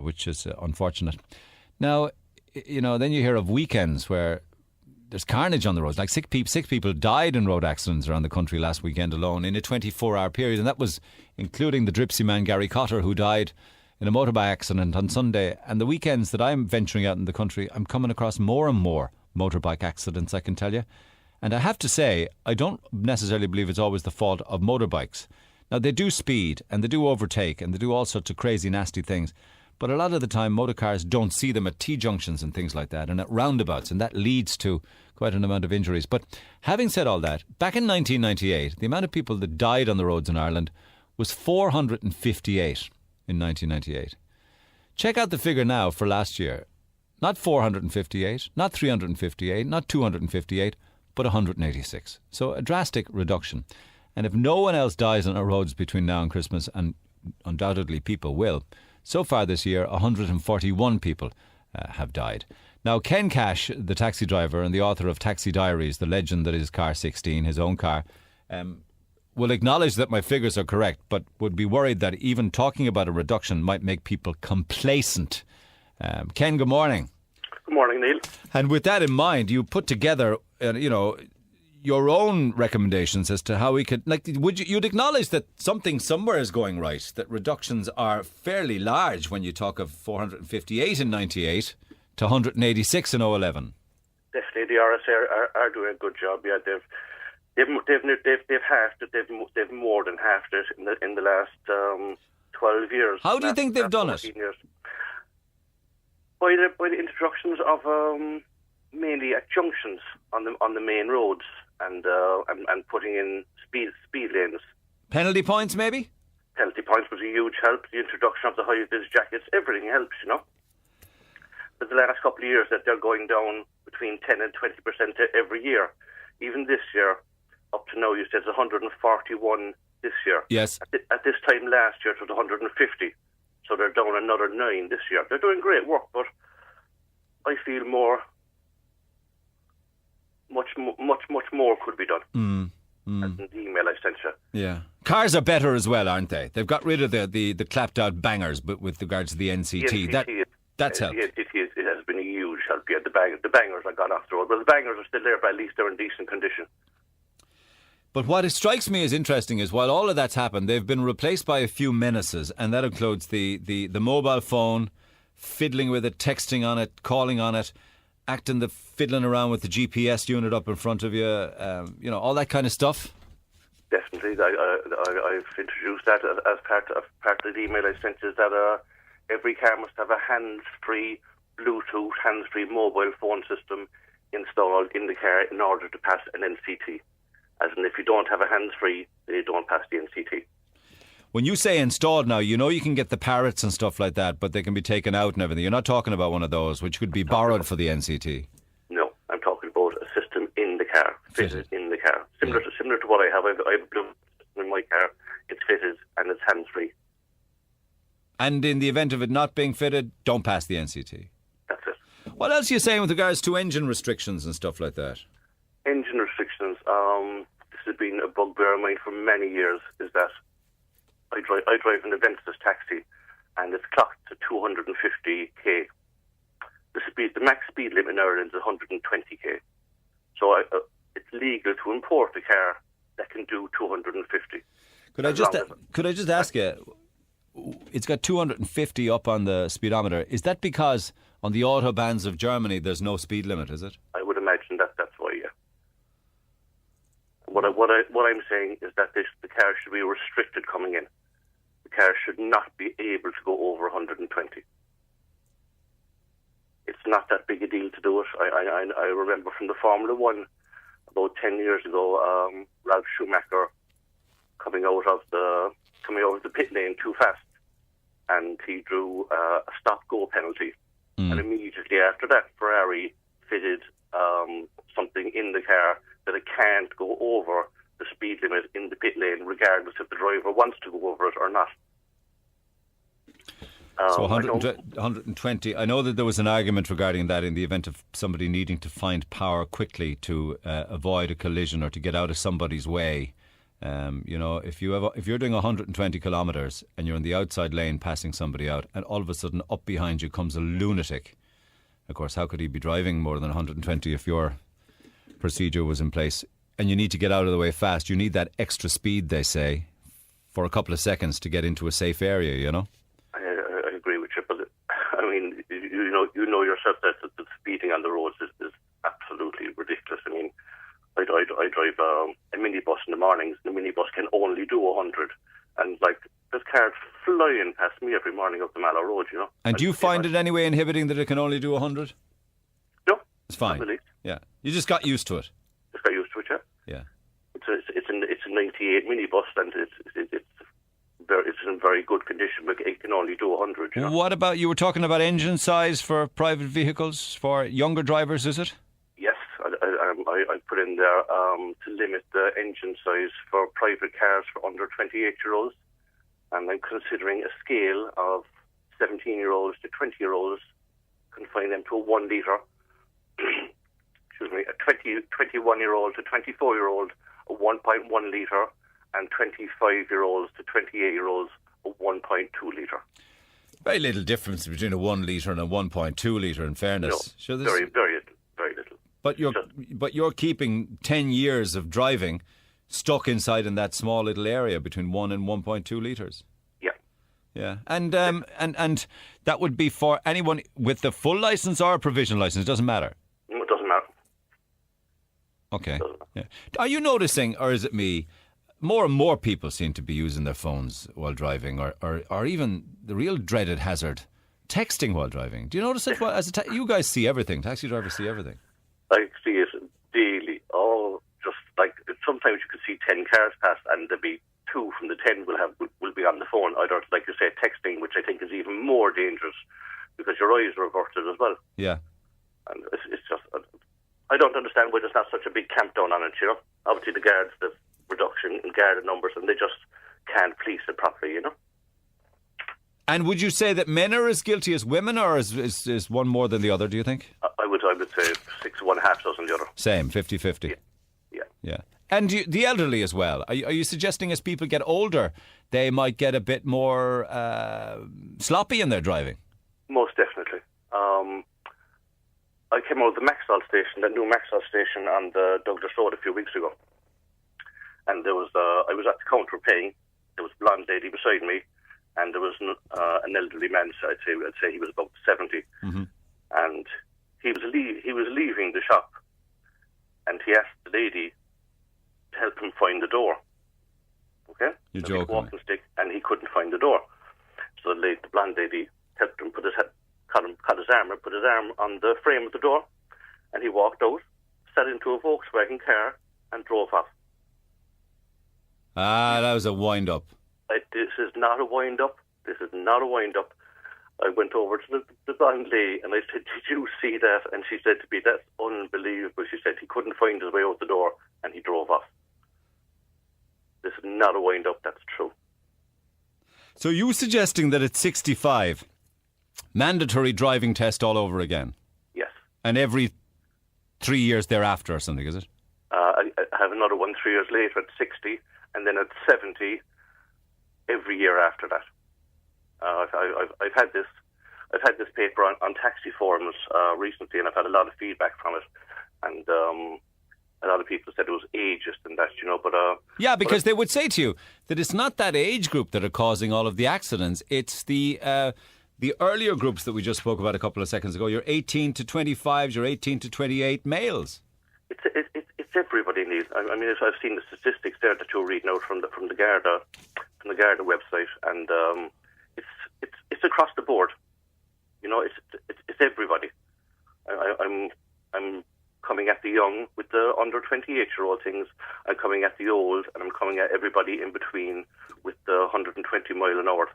which is unfortunate. Now, then you hear of weekends where there's carnage on the roads. Like six people died in road accidents around the country last weekend alone in a 24-hour period, and that was including the Dripsy man Gary Cotter, who died in a motorbike accident on Sunday. And the weekends that I'm venturing out in the country, I'm coming across more and more motorbike accidents, I can tell you. And I have to say, I don't necessarily believe it's always the fault of motorbikes. Now, they do speed and they do overtake and they do all sorts of crazy, nasty things. But a lot of the time, motor cars don't see them at T-junctions and things like that and at roundabouts, and that leads to quite an amount of injuries. But having said all that, back in 1998, the amount of people that died on the roads in Ireland was 458 in 1998. Check out the figure now for last year. Not 458, not 358, not 258, but 186. So a drastic reduction. And if no one else dies on our roads between now and Christmas, and undoubtedly people will, so far this year, 141 people have died. Now, Ken Cash, the taxi driver and the author of Taxi Diaries, the legend that is Car 16, his own car, will acknowledge that my figures are correct, but would be worried that even talking about a reduction might make people complacent. Ken, good morning. Good morning, Neil. And with that in mind, you put together, your own recommendations as to how we could, you'd acknowledge that something somewhere is going right, that reductions are fairly large when you talk of 458 in 98 to 186 in 011. Definitely, the RSA are doing a good job. Yeah, they've halved it. They've more than halved it in the last 12 years. How do you think they've done it? Years. By the introductions of mainly at junctions on the main roads. And putting in speed lanes. Penalty points, maybe? Penalty points was a huge help. The introduction of the high-vis jackets, everything helps, But the last couple of years that they're going down between 10 and 20% every year. Even this year, up to now, you said it's 141 this year. Yes. At this time last year, it was 150. So they're down another 9 this year. They're doing great work, but I feel much more could be done. As in the email I sent you. Yeah. Cars are better as well, aren't they? They've got rid of the clapped out bangers, but with regards to the NCT. That's helped. It has been a huge help. Yeah, the bangers are gone off the road. Well, the bangers are still there, but at least they're in decent condition. But what strikes me as interesting is while all of that's happened, they've been replaced by a few menaces, and that includes the mobile phone, fiddling with it, texting on it, calling on it, fiddling around with the GPS unit up in front of you, all that kind of stuff. Definitely, I've introduced that as part of the email I sent. Is that every car must have a hands-free Bluetooth, hands-free mobile phone system installed in the car in order to pass an NCT. As in, if you don't have a hands-free, you don't pass the NCT. When you say installed now, you can get the parrots and stuff like that, but they can be taken out and everything. You're not talking about one of those, which could be borrowed for the NCT. No, I'm talking about a system in the car, fitted in the car. Similar to what I have. I have a Bluetooth system in my car. It's fitted and it's hands-free. And in the event of it not being fitted, don't pass the NCT. That's it. What else are you saying with regards to engine restrictions and stuff like that? Engine restrictions. This has been a bugbear of mine for many years, is that I drive an Aventus taxi, and it's clocked to 250k. The max speed limit in Ireland is 120k. So it's legal to import a car that can do 250. Could I just ask you? It's got 250 up on the speedometer. Is that because on the autobahns of Germany there's no speed limit? Is it? I would imagine that's why. Yeah. What I'm saying is that the car should be restricted coming in. The car should not be able to go over 120. It's not that big a deal to do it. I remember from the Formula 1 about 10 years ago, Ralf Schumacher coming out of the pit lane too fast, and he drew a stop-go penalty. And immediately after that, Ferrari fitted something in the car that it can't go over the speed limit in the pit lane, regardless if the driver wants to go over it or not. So 120. I know that there was an argument regarding that in the event of somebody needing to find power quickly to avoid a collision or to get out of somebody's way. If you're doing 120 kilometres and you're in the outside lane passing somebody out, and all of a sudden up behind you comes a lunatic. Of course, how could he be driving more than 120 if your procedure was in place? And you need to get out of the way fast. You need that extra speed, they say, for a couple of seconds to get into a safe area. I agree with you, but I mean, you know yourself that the speeding on the roads is absolutely ridiculous. I mean, I drive a minibus in the mornings. The minibus can only do 100, and there's cars flying past me every morning up the Mallow Road. And do you find it anyway inhibiting that it can only do 100? No, it's fine. Yeah, you just got used to it. Just got used to it, yeah. Yeah. It's a 98 minibus, and it's in very good condition, but it can only do 100. What about, you were talking about engine size for private vehicles for younger drivers, is it? Yes, I put in there to limit the engine size for private cars for under 28-year-olds, and I'm considering a scale of 17-year-olds to 20-year-olds, confine them to a 1 litre. Excuse me, a 21-year-old to 24-year-old, a 1.1 litre, and 25-year-olds to 28-year-olds, a 1.2 litre. Very little difference between a 1 litre and a 1.2 litre, in fairness. No, very little. But you're keeping 10 years of driving stuck inside in that small little area between 1 and 1.2 litres. Yeah. Yeah. And that would be for anyone with the full licence or a provisional licence, it doesn't matter. It doesn't matter. Okay. Yeah. Are you noticing, or is it me, more and more people seem to be using their phones while driving, or even the real dreaded hazard, texting while driving? Do you notice it? You guys see everything. Taxi drivers see everything. I see it daily. Sometimes you can see 10 cars pass, and there'll be 2 from the 10 will be on the phone, either, like you say, texting, which I think is even more dangerous because your eyes are averted as well. Yeah. And it's just, I don't understand why there's not such a big clampdown on it. Obviously the guards, the reduction in guard numbers, and they just can't police it properly. And would you say that men are as guilty as women, or is one more than the other, do you think? I would say 6 of one, half dozen the other. Same, 50-50. Yeah. And the elderly as well. Are you suggesting as people get older, they might get a bit more sloppy in their driving? Most definitely. I came out of the Maxwell station, the new Maxwell station on the Douglas Road a few weeks ago. And there was I was at the counter paying. There was a blonde lady beside me, and there was an elderly man. So I'd say he was about 70, and he was leaving the shop, and he asked the lady to help him find the door. Okay, you're joking. Walking stick, and he couldn't find the door. So the blonde lady helped him caught his arm and put his arm on the frame of the door, and he walked out, sat into a Volkswagen car, and drove off. That was a wind-up. This is not a wind-up. I went over to the blonde lady and I said, "Did you see that?" And she said to me, "That's unbelievable." She said he couldn't find his way out the door and he drove off. This is not a wind-up, that's true. So you suggesting that at 65, mandatory driving test all over again? Yes. And every 3 years thereafter or something, is it? I have another one 3 years later at 60, and then at 70 every year after that. I've had this paper on taxi forums recently, and I've had a lot of feedback from it, and a lot of people said it was ageist and that, but yeah, because they would say to you that it's not that age group that are causing all of the accidents. It's the earlier groups that we just spoke about a couple of seconds ago. Your 18 to 25s, your 18 to 28 males. It's everybody needs. I mean, I've seen the statistics there that you're reading out from the Garda website, and it's across the board. It's everybody. I'm coming at the young with the under 28-year-old things. I'm coming at the old, and I'm coming at everybody in between with the 120 mile an hour,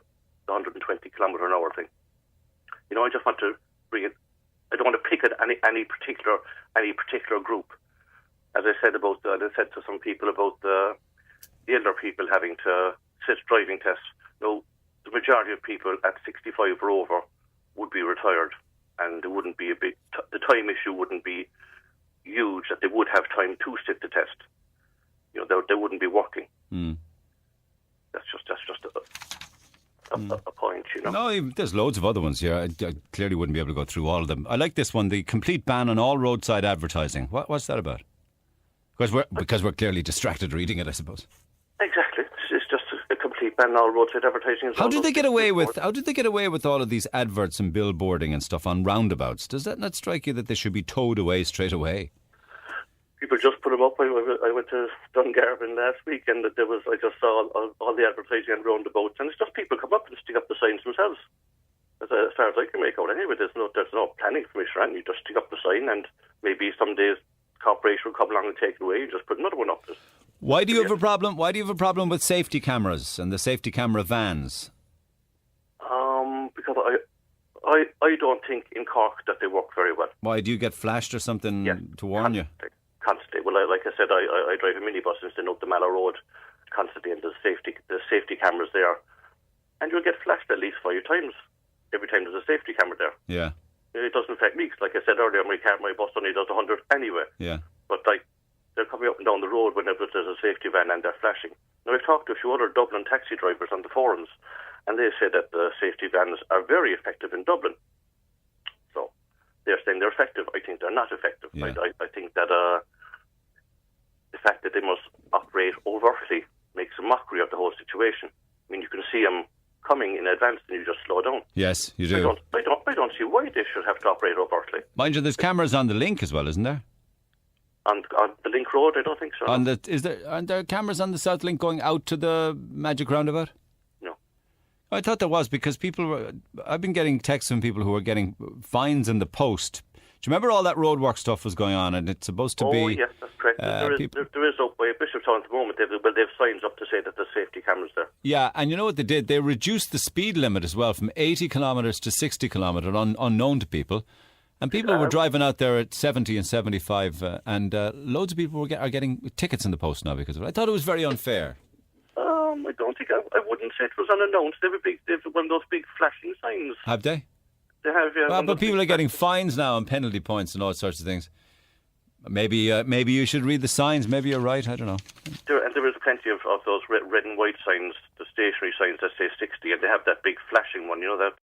the 120 kilometre an hour thing. I just want to bring it. I don't want to pick at any particular group. As I said to some people about the elder people having to sit driving tests. The majority of people at 65 or over would be retired, and there wouldn't be the time issue wouldn't be huge, that they would have time to sit the test. They wouldn't be working. That's just a point, you know. No, there's loads of other ones here. I clearly wouldn't be able to go through all of them. I like this one, the complete ban on all roadside advertising. What's that about? Because we're clearly distracted reading it, I suppose. Exactly. It's just a complete ban on all roadside advertising. How did they get away with all of these adverts and billboarding and stuff on roundabouts? Does that not strike you that they should be towed away straight away? People just put them up. I went to Dungarvan last week, and I just saw all the advertising on roundabouts, and it's just people come up and stick up the signs themselves. As far as I can make out, anyway, there's no planning permission, and you just stick up the sign, and maybe some days corporation will come along and take it away. You just put another one up. Why do you have a problem? Why do you have a problem with safety cameras and the safety camera vans? Because I don't think in Cork that they work very well. Why do you get flashed or something to warn you? Constantly. Well, like I said, I drive a minibus instead of the Mallow Road constantly, and there's safety cameras there, and you'll get flashed at least 5 times every time there's a safety camera there. Yeah. It doesn't affect me, 'cause like I said earlier, my bus only does 100 anyway. Yeah. But they're coming up and down the road whenever there's a safety van and they're flashing. Now, I've talked to a few other Dublin taxi drivers on the forums, and they say that the safety vans are very effective in Dublin. So they're saying they're effective. I think they're not effective. Yeah. I think that the fact that they must operate overtly makes a mockery of the whole situation. I mean, you can see them coming in advance and you just slow down. Yes, you do. I don't see why they should have to operate overtly. Mind you, there's cameras on the link as well, isn't there? On the Link Road, I don't think so. Aren't there cameras on the South Link going out to the Magic Roundabout? No. I thought there was, because I've been getting texts from people who are getting fines in the post. Do you remember all that roadwork stuff was going on, and it's supposed to be... Oh, yes, that's correct. There is up by Bishopstown at the moment. They've signs up to say that there's safety cameras there. Yeah, and you know what they did? They reduced the speed limit as well from 80 kilometres to 60 kilometres, unknown to people. And people were driving out there at 70 and 75, and loads of people are getting tickets in the post now because of it. I thought it was very unfair. I don't think I wouldn't say it was unannounced. They've one of those big flashing signs. Have they? They have, yeah. Well, but people are getting fines now and penalty points and all sorts of things. Maybe you should read the signs. Maybe you're right. I don't know. There is plenty of those red and white signs, the stationary signs that say 60, and they have that big flashing one. You know that